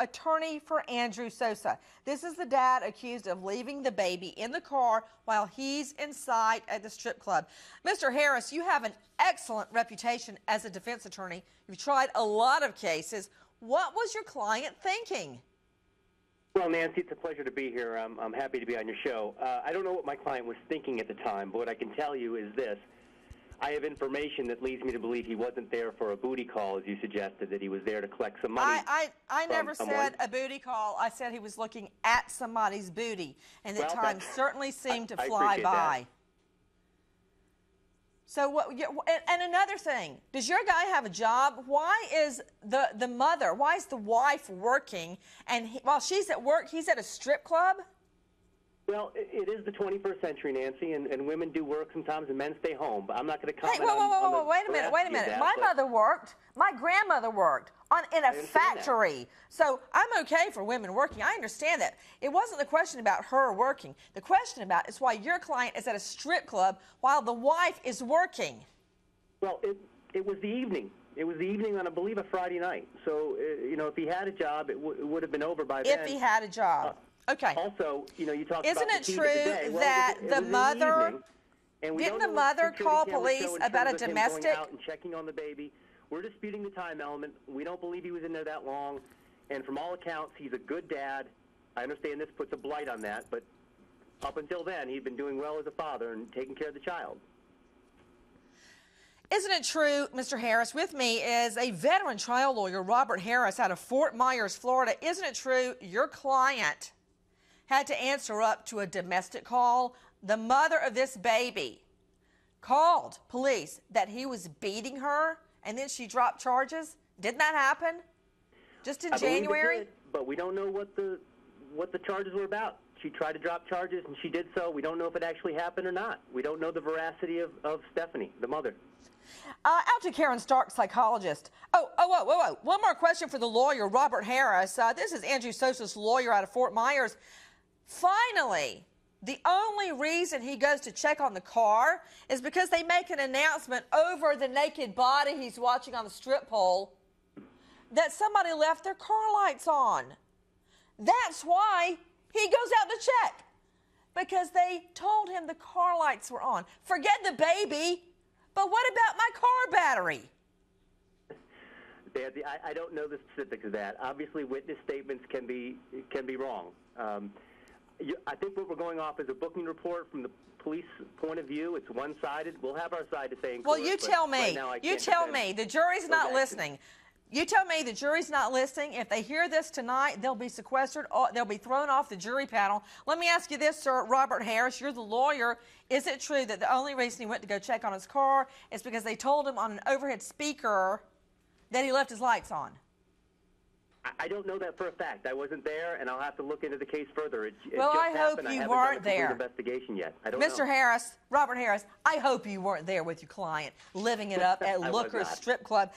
attorney for Andrew Sosa. This is the dad accused of leaving the baby in the car while he's inside at the strip club. Mr. Harris, you have an excellent reputation as a defense attorney. You've tried a lot of cases. What was your client thinking? Well, Nancy, it's a pleasure to be here. I'm happy to be on your show. I don't know what my client was thinking at the time, but what I can tell you is this. I have information that leads me to believe he wasn't there for a booty call, as you suggested, that he was there to collect some money. I never said a booty call. I said he was looking at somebody's booty, and that time certainly seemed to fly by. That. So, and another thing, does your guy have a job? Why is the mother, why is the wife working, and while she's at work, he's at a strip club? Well, it is the 21st century, Nancy, and women do work sometimes, and men stay home. But I'm not going to comment on wait a minute. My mother worked. My grandmother worked in a factory. So I'm okay for women working. I understand that. It wasn't the question about her working. The question about is why your client is at a strip club while the wife is working. Well, it was the evening. It was the evening on, I believe, a Friday night. So, you know, if he had a job, it would have been over by then. If he had a job. Okay. Also, you know, you talked Isn't about the it true that the mother, didn't the mother call police about a domestic? Going out and checking on the baby. We're disputing the time element. We don't believe he was in there that long. And from all accounts, he's a good dad. I understand this puts a blight on that, but up until then, he'd been doing well as a father and taking care of the child. Isn't it true, Mr. Harris, with me is a veteran trial lawyer, Robert Harris, out of Fort Myers, Florida. Isn't it true your client had to answer up to a domestic call? The mother of this baby called police that he was beating her, and then she dropped charges. Didn't that happen? Just in January? It did, but we don't know what the charges were about. She tried to drop charges, and she did so. We don't know if it actually happened or not. We don't know the veracity of Stephanie, the mother. Out to Karen Stark, psychologist. Whoa. One more question for the lawyer, Robert Harris. This is Andrew Sosa's lawyer out of Fort Myers. Finally, the only reason he goes to check on the car is because they make an announcement over the naked body he's watching on the strip pole that somebody left their car lights on. That's why he goes out to check, because they told him the car lights were on. Forget the baby, but what about my car battery? Nancy, I don't know the specifics of that. Obviously, witness statements can be wrong. I think what we're going off is a booking report from the police point of view. It's one-sided. We'll have our side to say in court. Well, you tell me. You tell me. The jury's not listening. You tell me the jury's not listening. If they hear this tonight, they'll be sequestered. They'll be thrown off the jury panel. Let me ask you this, sir, Robert Harris. You're the lawyer. Is it true that the only reason he went to go check on his car is because they told him on an overhead speaker that he left his lights on? I don't know that for a fact. I wasn't there, and I'll have to look into the case further. Well, I hope you weren't there. Investigation yet. I don't know. Mr. Harris, Robert Harris, I hope you weren't there with your client, living it up at Looker's Strip Club.